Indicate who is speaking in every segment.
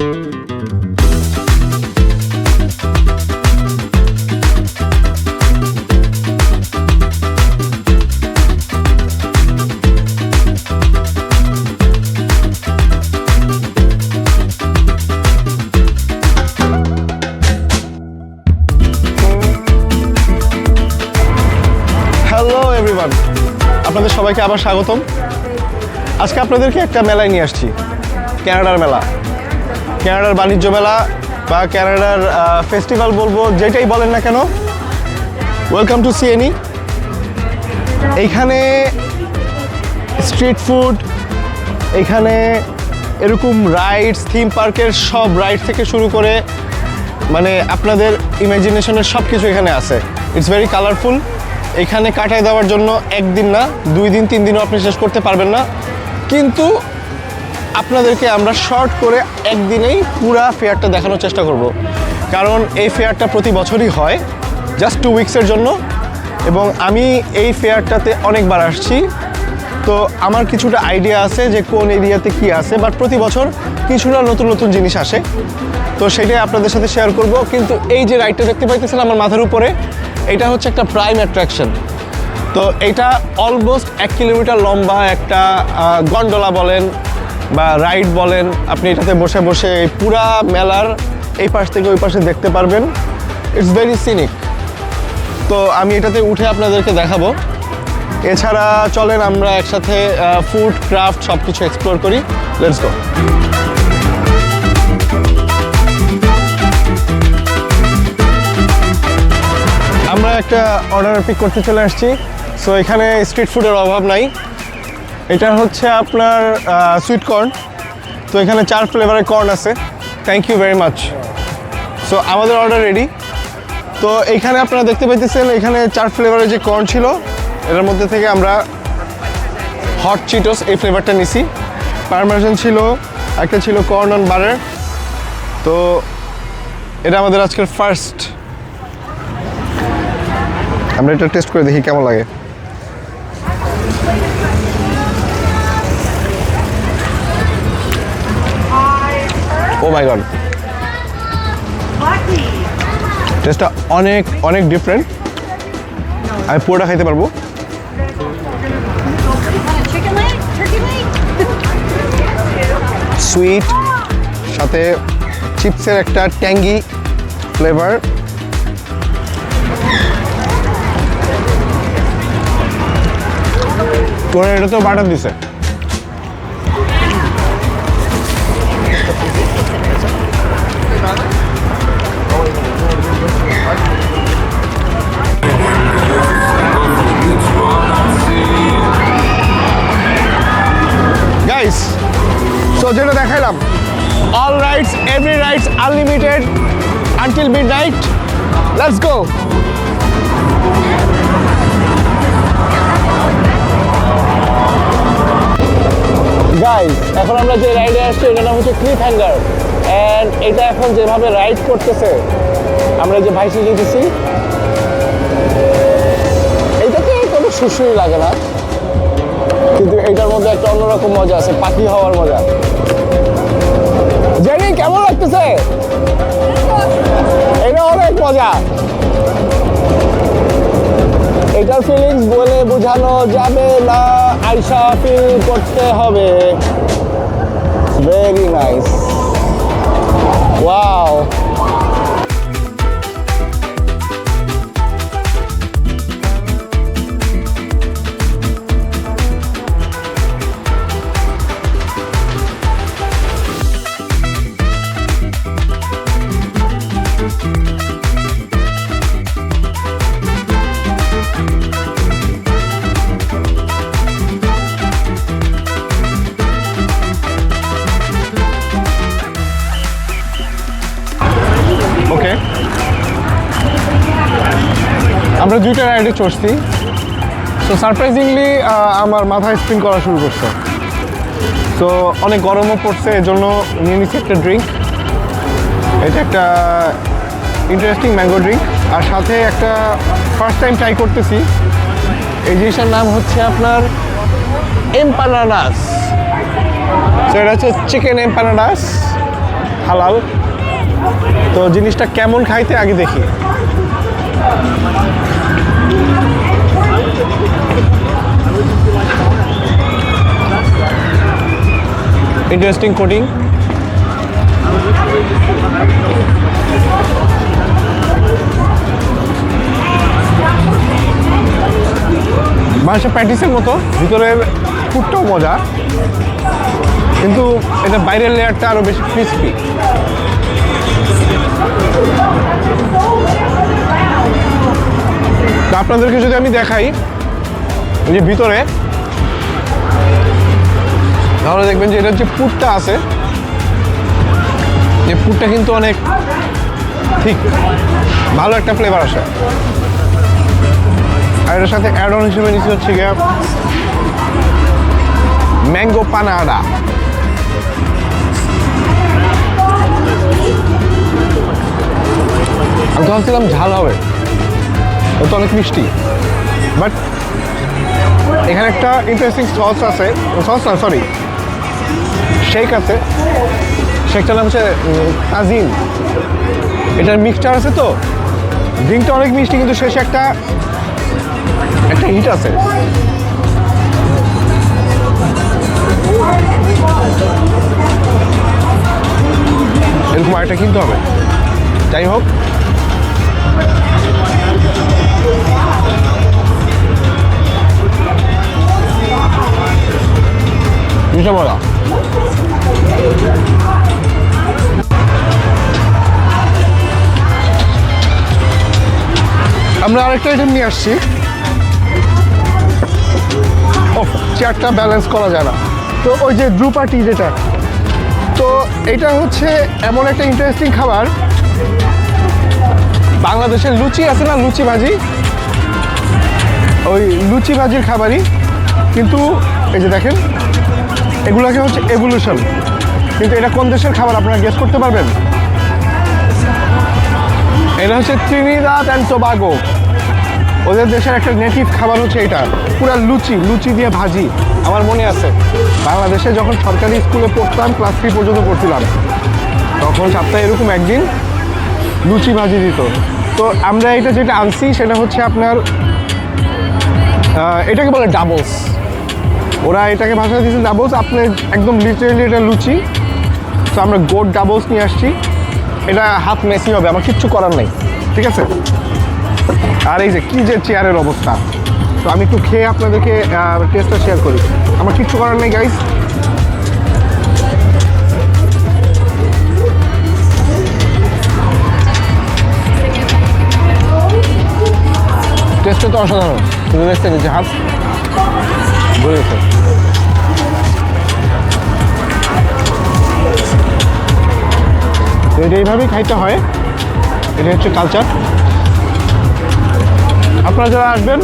Speaker 1: আপনাদের সবাইকে আবার স্বাগতম। আজকে আপনাদেরকে একটা মেলায় নিয়ে আসছি, কানাডার মেলা, কানাডার বাণিজ্য মেলা বা কানাডার ফেস্টিভ্যাল বলবো, যেটাই বলেন না কেন। Welcome to CNE। এইখানে স্ট্রিট ফুড, এইখানে এরকম রাইডস, থিম পার্কের সব রাইড থেকে শুরু করে মানে আপনাদের ইমাজিনেশনের সব কিছু এখানে আছে। It's very colourful. এখানে কাটায় দেওয়ার জন্য একদিন না, 2 দিন 3 দিনও আপনি শেষ করতে পারবেন না, কিন্তু আপনাদেরকে আমরা শর্ট করে একদিনেই পুরা ফেয়ারটা দেখানোর চেষ্টা করব। কারণ এই ফেয়ারটা প্রতি বছরই হয়, জাস্ট 2 উইকসের জন্য, এবং আমি এই ফেয়ারটাতে অনেকবার আসছি, তো আমার কিছুটা আইডিয়া আছে যে কোন এরিয়াতে কি আছে। বাট প্রতি বছর কিছুটা নতুন নতুন জিনিস আসে, তো সেটাই আপনাদের সাথে শেয়ার করব। কিন্তু এই যে রাইডটা দেখতে পাইতেছেন আমার মাথার উপরে, এটা হচ্ছে একটা প্রাইম অ্যাট্রাকশন। তো এটা অলমোস্ট 1 কিলোমিটার লম্বা একটা গন্ডোলা বলেন বা রাইড বলেন, আপনি এটাতে বসে বসে পুরা মেলার এই পাশ থেকে ওই পাশে দেখতে পারবেন। It's very scenic. তো আমি এটাতে উঠে আপনাদেরকে দেখাবো। এছাড়া চলেন আমরা একসাথে ফুড, ক্রাফট সব কিছু এক্সপ্লোর করি। Let's go. আমরা একটা অর্ডার পিক করতে চলে আসছি। সো এখানে স্ট্রিট ফুডের অভাব নাই। এটা হচ্ছে আপনার সুইট কর্ন। তো এখানে 4 ফ্লেভারের কর্ন আছে। Thank you very much. So আমাদের অর্ডার রেডি। তো এইখানে আপনারা দেখতে পাইতেছেন, এখানে 4 ফ্লেভারের যে কর্ন ছিল, এটার মধ্যে থেকে আমরা হট চিটোস এই ফ্লেভারটা নিছি। পারমেসান ছিল, একটা ছিল কর্ন অন বাটার। তো এটা আমাদের আজকের ফার্স্ট। আমরা এটা টেস্ট করে দেখি কেমন লাগে। ও মাই গড, টেস্টটা অনেক অনেক ডিফারেন্ট। আমি পুরোটা খাইতে পারবো। সুইট, সাথে চিপসের একটা ট্যাঙ্গি ফ্লেভার। তোরা এটা তো বাটার দিছে। গাইস, সো যেটা দেখাইলাম, all rides, every rides unlimited until midnight. Let's go. Guys, এখন আমরা যে রাইডে আসছি এটার নাম হচ্ছে ক্লিফ হ্যাঙ্গার। অ্যান্ড এটা এখন যেভাবে রাইড করতেছে, আমরা যে ভাইসে যেতেছি, এইটাতে কোনো সুসুই লাগে না, কিন্তু এইটার মধ্যে একটা অন্যরকম মজা আছে, পাখি হওয়ার মজা। জেনি, কেমন লাগতেছে? এটা অনেক মজা। এটার ফিলিংস বলে বোঝানো যাবে না, আইসা ফিল করতে হবে। Very nice, wow. আমরা 2টা রাইডে চড়ছি। সো সারপ্রাইজিংলি আমার মাথায় স্পিন করা শুরু করছে। সো অনেক গরমও পড়ছে, এজন্য নিয়ে নিচ্ছি একটা ড্রিঙ্ক। এটা একটা ইন্টারেস্টিং ম্যাঙ্গো ড্রিঙ্ক, আর সাথে একটা ফার্স্ট টাইম ট্রাই করতেছি। এই জিনিসটার নাম হচ্ছে আপনার এম্পানাডাস। সো এটা হচ্ছে চিকেন এম্পানাডাস, হালাল। তো জিনিসটা কেমন খাইতে আগে দেখি। Interesting coating. মাংসের প্যাটিসের মতো, ভিতরের পুরটাও মজা, কিন্তু এটা বাইরের লেয়ারটা আরো বেশি ক্রিস্পি। আপনাদেরকে যদি আমি দেখাই যে ভিতরে, তাহলে দেখবেন যে এটার যে পুরটা আছে, যে পুরটা কিন্তু অনেক ঠিক, ভালো একটা ফ্লেভার আসে। আর এটার সাথে অ্যাড অন হিসেবে নিচ্ছি হচ্ছে গিয়ে ম্যাঙ্গো পানাডা। আমি তো ভাবছিলাম ঝাল হবে, ও তো অনেক মিষ্টি, বাট এখানে একটা ইন্টারেস্টিং সস আছে, সস না সরি শেক আছে, শেকটার নাম হচ্ছে তাজিম। এটার মিক্সচার আছে, তো ড্রিঙ্কটা অনেক মিষ্টি, কিন্তু শেষে একটা হিট আছে। এরকম আরেকটা কিনতে হবে। যাই হোক, জিনিসটা মজা। আমরা আরেকটা আইটেম নিয়ে আসছি। ও, চেয়ারটা ব্যালেন্স করা যায় না। তো ওই যে ড্রুপাটি যেটা, তো এটা হচ্ছে এমন একটা ইন্টারেস্টিং খাবার। বাংলাদেশের লুচি আছে না, লুচি ভাজি, ওই লুচি ভাজির খাবারই, কিন্তু এই যে দেখেন এগুলোকে হচ্ছে এভলিউশন। কিন্তু এটা কোন দেশের খাবার আপনারা গেস করতে পারবেন? এটা হচ্ছে ত্রিনিদাদ অ্যান্ড টোবাগো। ওদের দেশের একটা নেটিভ খাবার হচ্ছে এটা, পুরা লুচি দিয়ে ভাজি। আমার মনে আছে বাংলাদেশে যখন সরকারি স্কুলে পড়তাম, ক্লাস 3 পর্যন্ত পড়ছিলাম, তখন সপ্তাহে এরকম একদিন লুচি ভাজি দিত। তো আমরা এটা যেটা আনছি সেটা হচ্ছে আপনার, এটাকে বলে ডাবলস। ওরা এটাকে ভাষায় দিয়েছে ডাবলস, আপনি একদম লিটারেলি এটা লুচি। তো আমরা গোট ডাবলস নিয়ে আসছি। এটা হাত মেসি হবে, আমার কিচ্ছু করার নেই, ঠিক আছে? আর এই যে কি যে চেয়ারের অবস্থা, তো আমি একটু খেয়ে আপনাদেরকে টেস্টটা শেয়ার করি। আমার কিচ্ছু করার নেই গাইস। টেস্টটা তো অসাধারণ, শুধু দেখছেন যে হাত ভরে গেছে। তো এটা এইভাবেই খাইতে হয়, এটা হচ্ছে কালচার। আপনারা যারা আসবেন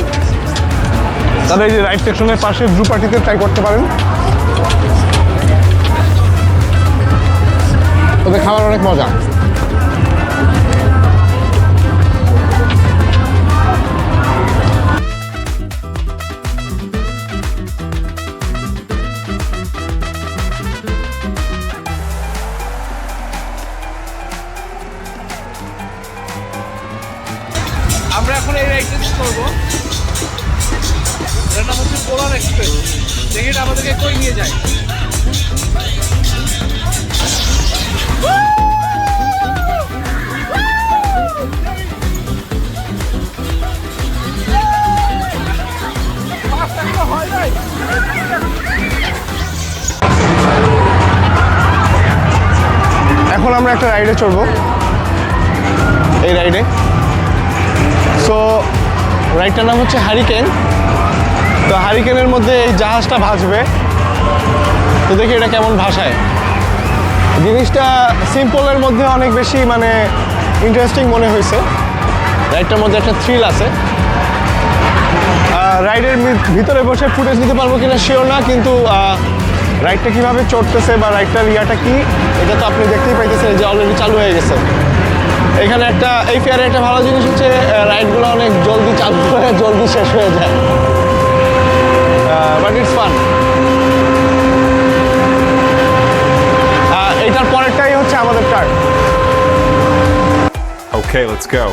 Speaker 1: তারা এই যে রাইট সেকশনের পাশে ব্লু পার্টিতে ট্রাই করতে পারেন। ওদের খাবার অনেক মজা। আমরা এখন এই রাইডটা করবো, এটার নাম হচ্ছে পোলার এক্সপ্রেস। দেখি এটা আমাদেরকে কই নিয়ে যায়। এখন আমরা একটা রাইডে চড়বো, এই রাইডে। সো রাইডটার নাম হচ্ছে হারিকেন। তো হারিকেনের মধ্যে এই জাহাজটা ভাসবে, তো দেখি এটা কেমন ভাসায়। জিনিসটা সিম্পলের মধ্যে অনেক বেশি মানে ইন্টারেস্টিং মনে হয়েছে। রাইডটার মধ্যে একটা থ্রিল আছে। রাইডের ভিতরে বসে ফুটেজ নিতে পারবো কিনা শিওর না, কিন্তু রাইডটা কীভাবে চড়তেছে বা রাইডটার ইয়াটা কি, এটা তো আপনি দেখতেই পাইতেছেন যে অলরেডি চালু হয়ে গেছে। এখানে একটা এই ফেয়ারে একটা ভালো জিনিস হচ্ছে রাইডগুলো অনেক জলদি চালু হয়ে জলদি শেষ হয়ে যায়, বাট ইটস ফান। এইটার পরেরটাই হচ্ছে আমাদের টার্ন।
Speaker 2: Okay, let's go.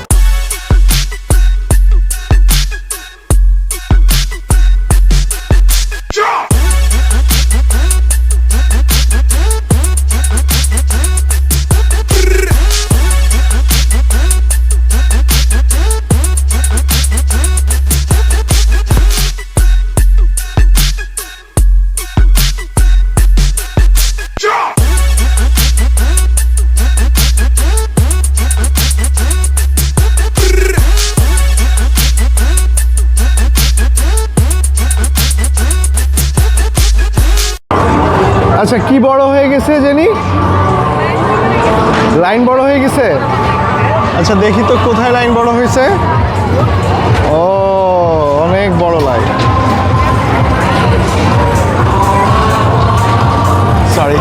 Speaker 1: আচ্ছা, কি বড় হয়ে গেছে জেনি? লাইন বড় হয়ে গেছে? আচ্ছা, দেখি তো কোথায় লাইন বড় হয়েছে। ও, অনেক বড় লাইন। সরি।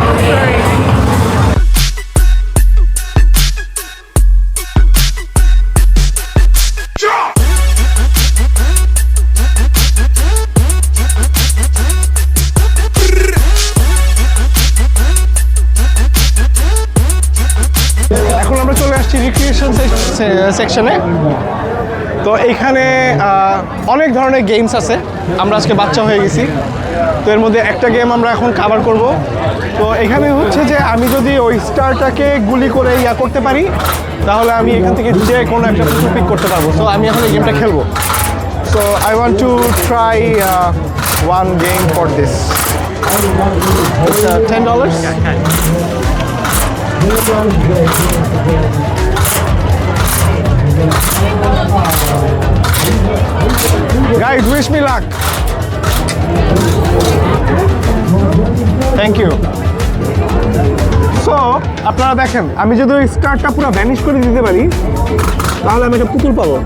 Speaker 1: সেকশনে তো এইখানে অনেক ধরনের গেমস আছে। আমরা আজকে বাচ্চা হয়ে গেছি, তো এর মধ্যে একটা গেম আমরা এখন কভার করব। তো এখানে হচ্ছে যে আমি যদি ওই স্টারটাকে গুলি করে করতে পারি, তাহলে আমি এখান থেকে যে কোনো একটা পিক করতে পারবো। সো আমি এখন এই গেমটা খেলবো। So I want to try one game for this. $10. Guys, wish me luck. Thank you. So, আপনারা দেখেন, আমি যদি ওই স্টারটা পুরো ভ্যানিশ করে দিতে পারি, তাহলে আমি একটা পুতুল পাবো।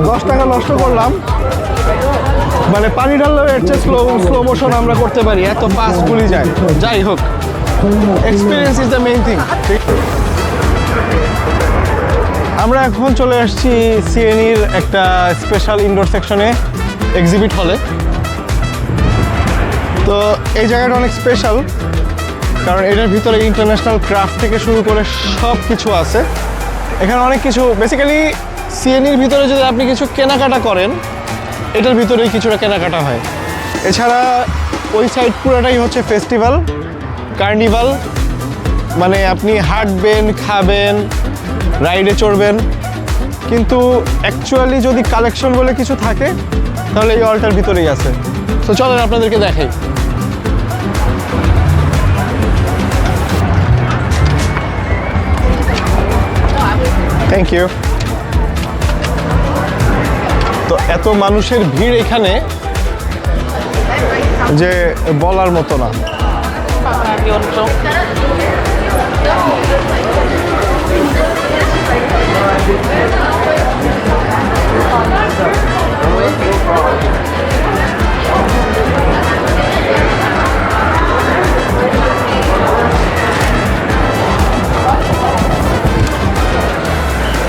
Speaker 1: 10 টাকা নষ্ট করলাম, মানে পানি ঢাললেও এর চেয়ে স্লো মোশন আমরা করতে পারি, এত ফাস্ট গুলি যায়। যাই হোক, experience is the main thing. আমরা এখন চলে আসছি সিএনইর একটা স্পেশাল ইনডোর সেকশনে, এক্সিবিট হলে। তো এই জায়গাটা অনেক স্পেশাল, কারণ এটার ভিতরে ইন্টারন্যাশনাল ক্রাফট থেকে শুরু করে সব কিছু আছে। এখানে অনেক কিছু, বেসিক্যালি সিএনইর ভিতরে যদি আপনি কিছু কেনাকাটা করেন, এটার ভিতরেই কিছুটা কেনাকাটা হয়। এছাড়া ওই সাইড পুরোটাই হচ্ছে ফেস্টিভ্যাল, কার্নিভাল, মানে আপনি হাঁটবেন, খাবেন, রাইডে চড়বেন। কিন্তু অ্যাকচুয়ালি যদি কালেকশন বলে কিছু থাকে, তাহলে এই হলটার ভিতরেই আছে। তো চলেন আপনাদেরকে দেখাই। Thank you. তো এত মানুষের ভিড় এখানে যে বলার মতো না।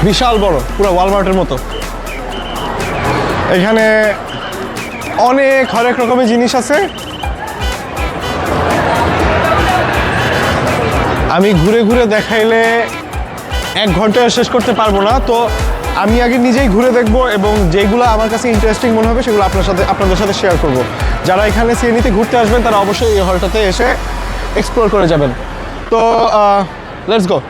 Speaker 1: বিশাল বড়, পুরো ওয়ালমার্টের মতো। এখানে অনেক হরেক রকমের জিনিস আছে। আমি ঘুরে ঘুরে দেখাইলে 1 ঘন্টায় শেষ করতে পারবো না। তো আমি আগে নিজেই ঘুরে দেখব এবং যেগুলো আমার কাছে ইন্টারেস্টিং মনে হবে সেগুলো আপনাদের সাথে শেয়ার করব। যারা এখানে সিএনইতে ঘুরতে আসবেন তারা অবশ্যই এই হলটাতে এসে এক্সপ্লোর করে যাবেন। তো let's go.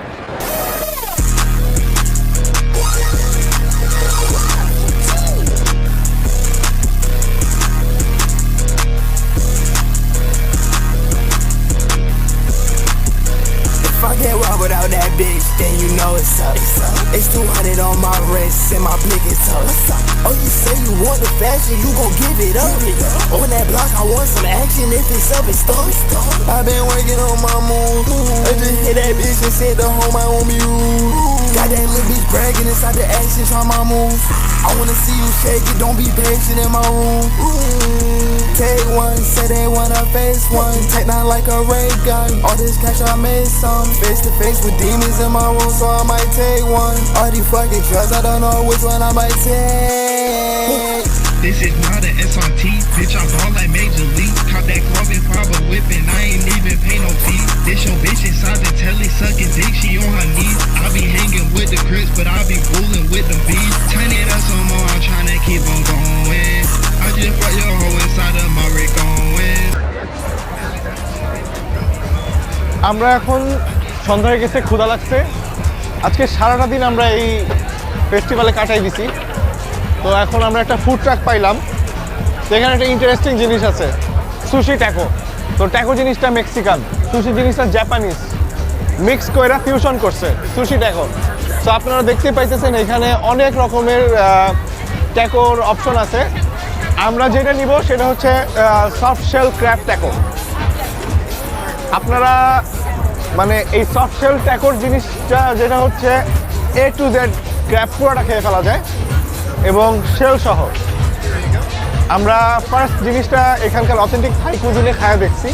Speaker 3: Without that bitch, then you know it's up. It's 200 on my wrist and my blick is tough. Oh, you say you want the fashion, you gon' give it up. On that block, I want some action. If it's up, it's stuck. I've been working on my move. I just hit that bitch and said the home I won't be rude. Got that little bitch bragging inside the action, try my moves. I wanna see you shake it, don't be patient in my room. K1, say they wanna face one. Take not like a ray gun. All this cash I made some. Face to face with demons in my room, so I might take one. All these fucking drugs, I don't know which one I might take.
Speaker 4: This is not an SRT, bitch, I'm ball like Major League.
Speaker 2: that carbon fiber whipping, I ain't even pay no fee. This your bitch inside the telly sucking dick, she on her knees. I be hanging with the Crips, but I be fooling with the bees. Turn it up some more, I'm tryna keep on going. I just brought your hoe inside of my Rick going.
Speaker 1: আমরা এখন সন্ধ্যা হয়ে গেছে, ক্ষুধা লাগছে। আজকে সারাটা দিন আমরা এই ফেস্টিভ্যালে কাটাই দিছি। তো এখন আমরা একটা ফুড ট্রাক পাইলাম। তো এখানে একটা ইন্টারেস্টিং জিনিস আছে, সুশি ট্যাকো। তো ট্যাকো জিনিসটা মেক্সিকান, সুশি জিনিসটা জাপানিজ, মিক্স করে ফিউশন করছে সুশি ট্যাকো। তো আপনারা দেখতে পাইতেছেন এখানে অনেক রকমের ট্যাকোর অপশন আছে। আমরা যেটা নিব সেটা হচ্ছে সফট শেল ক্র্যাব ট্যাকো। আপনারা মানে এই সফট শেল ট্যাকোর জিনিসটা যেটা হচ্ছে A to Z ক্র্যাব পুরোটা খেয়ে ফেলা যায় এবং শেল সহ। আমরা ফার্স্ট জিনিসটা এখানকার অথেন্টিক থাই কুজিনে খায়া দেখছি,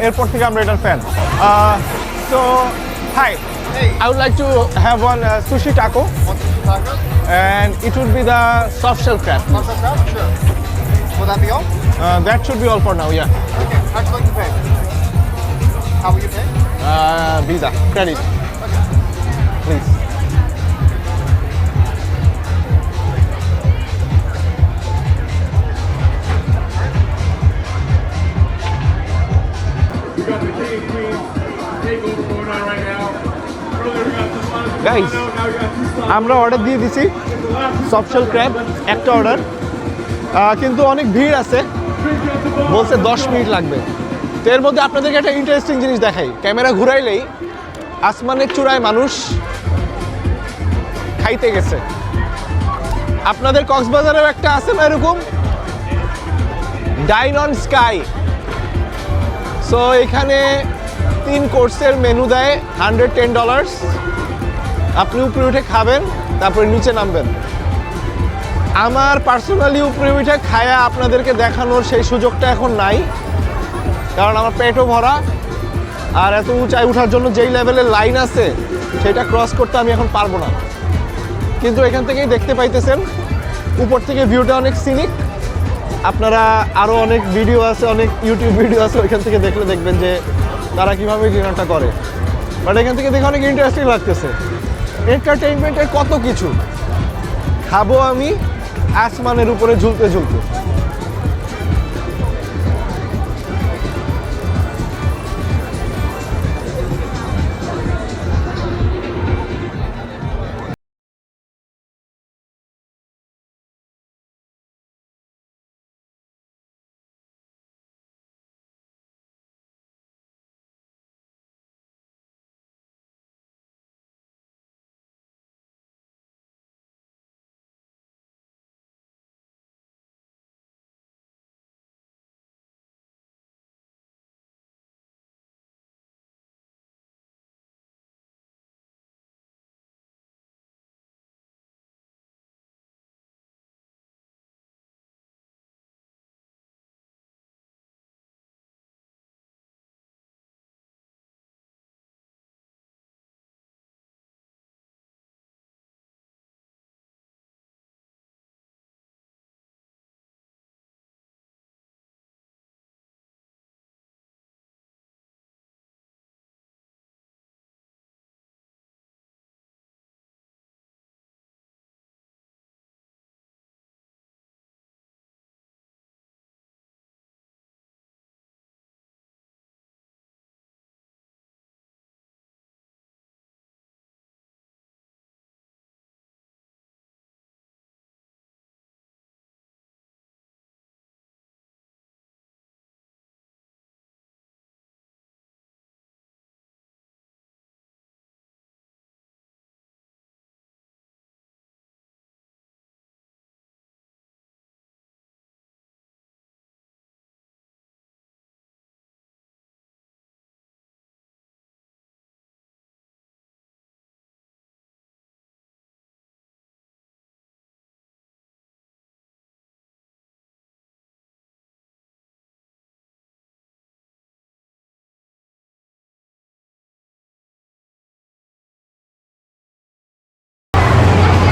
Speaker 1: এরপর থেকে আমরা এটার fan. So hi, I would like to have one sushi taco, and it would be the soft shell crab.
Speaker 4: Soft shell crab? Sure. Will that be all?
Speaker 1: That should be all for now, yeah.
Speaker 4: Okay. How would you like to pay? How will you pay?
Speaker 1: Visa, credit.
Speaker 4: Okay.
Speaker 1: Please. Guys, আমরা order দিয়ে দিছি soft shell crab, একটা order, কিন্তু অনেক ভিড় আছে, বলছে 10 minute লাগবে। তো এর মধ্যে আপনাদেরকে একটা ইন্টারেস্টিং জিনিস দেখাই। ক্যামেরা ঘুরাইলেই আসমানের চূড়ায় মানুষ খাইতে গেছে। আপনাদের কক্সবাজারেও একটা আছে না এরকম, ডাইন অন স্কাই। সো এখানে 3 কোর্সের মেনু দেয়, $110। আপনি উপরে উঠে খাবেন, তারপরে নিচে নামবেন। আমার পার্সোনালি উপরে উঠে খায়া আপনাদেরকে দেখানোর সেই সুযোগটা এখন নাই, কারণ আমার পেটও ভরা, আর এত উঁচায় ওঠার জন্য যেই লেভেলের লাইন আছে সেটা ক্রস করতে আমি এখন পারবো না। কিন্তু এখান থেকেই দেখতে পাইতেছেন উপর থেকে ভিউটা অনেক সিনিক। আপনারা আরও অনেক ভিডিও আছে, অনেক ইউটিউব ভিডিও আছে, ওইখান থেকে দেখলে দেখবেন যে তারা কীভাবে ডিনারটা করে। বাট এখান থেকে দেখে অনেক ইন্টারেস্টিং লাগতেছে। এন্টারটেইনমেন্টের কত কিছু, খাবো আমি আসমানের উপরে ঝুলতে ঝুলতে।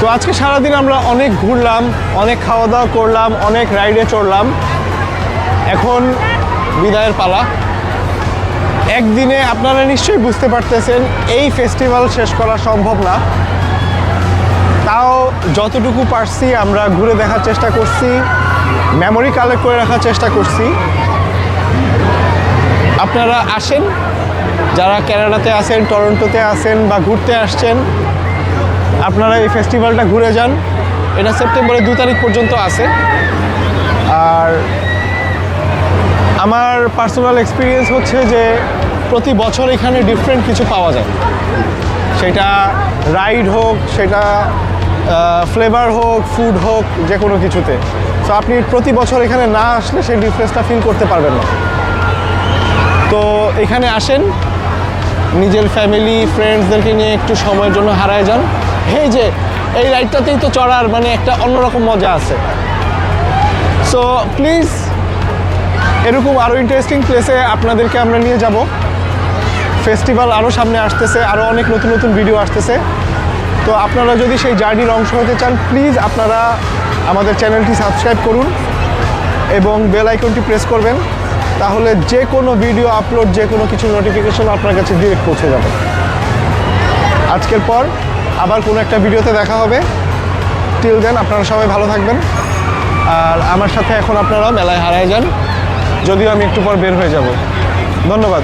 Speaker 1: তো আজকে সারাদিন আমরা অনেক ঘুরলাম, অনেক খাওয়া দাওয়া করলাম, অনেক রাইডে চড়লাম। এখন বিদায়ের পালা। একদিনে আপনারা নিশ্চয়ই বুঝতে পারতেছেন এই ফেস্টিভ্যাল শেষ করা সম্ভব না, তাও যতটুকু পারছি আমরা ঘুরে দেখার চেষ্টা করছি, মেমোরি কালেক্ট করে রাখার চেষ্টা করছি। আপনারা আসেন, যারা কানাডাতে আছেন, টরন্টোতে আছেন বা ঘুরতে আসছেন, আপনারা এই ফেস্টিভ্যালটা ঘুরে যান। এটা সেপ্টেম্বরের 2 তারিখ পর্যন্ত আছে। আর আমার পার্সোনাল এক্সপিরিয়েন্স হচ্ছে যে প্রতি বছর এখানে ডিফারেন্ট কিছু পাওয়া যায়, সেটা রাইড হোক, সেটা ফ্লেভার হোক, ফুড হোক, যে কোনো কিছুতে। সো আপনি প্রতি বছর এখানে না আসলে সেই ডিফারেন্সটা ফিল করতে পারবেন না। তো এখানে আসেন, নিজের ফ্যামিলি ফ্রেন্ডসদেরকে নিয়ে একটু সময়ের জন্য হারায় যান। এই যে এই রাইডটাতেই তো চড়ার মানে একটা অন্যরকম মজা আছে। সো প্লিজ, এরকম আরও ইন্টারেস্টিং প্লেসে আপনাদেরকে আমরা নিয়ে যাব। ফেস্টিভ্যাল আরও সামনে আসতেছে, আরও অনেক নতুন নতুন ভিডিও আসতেছে। তো আপনারা যদি সেই জার্নির অংশ হতে চান, প্লিজ আপনারা আমাদের চ্যানেলটি সাবস্ক্রাইব করুন এবং বেল আইকনটি প্রেস করবেন, তাহলে যে কোনো ভিডিও আপলোড, যে কোনো কিছু নোটিফিকেশন আপনার কাছে ডিরেক্ট পৌঁছে যাবে। আজকের পর আবার কোনো একটা ভিডিওতে দেখা হবে। টিল দেন আপনারা সবাই ভালো থাকবেন। আর আমার সাথে এখন আপনারা মেলায় হারায় যান, যদিও আমি একটু পর বের হয়ে যাব। ধন্যবাদ।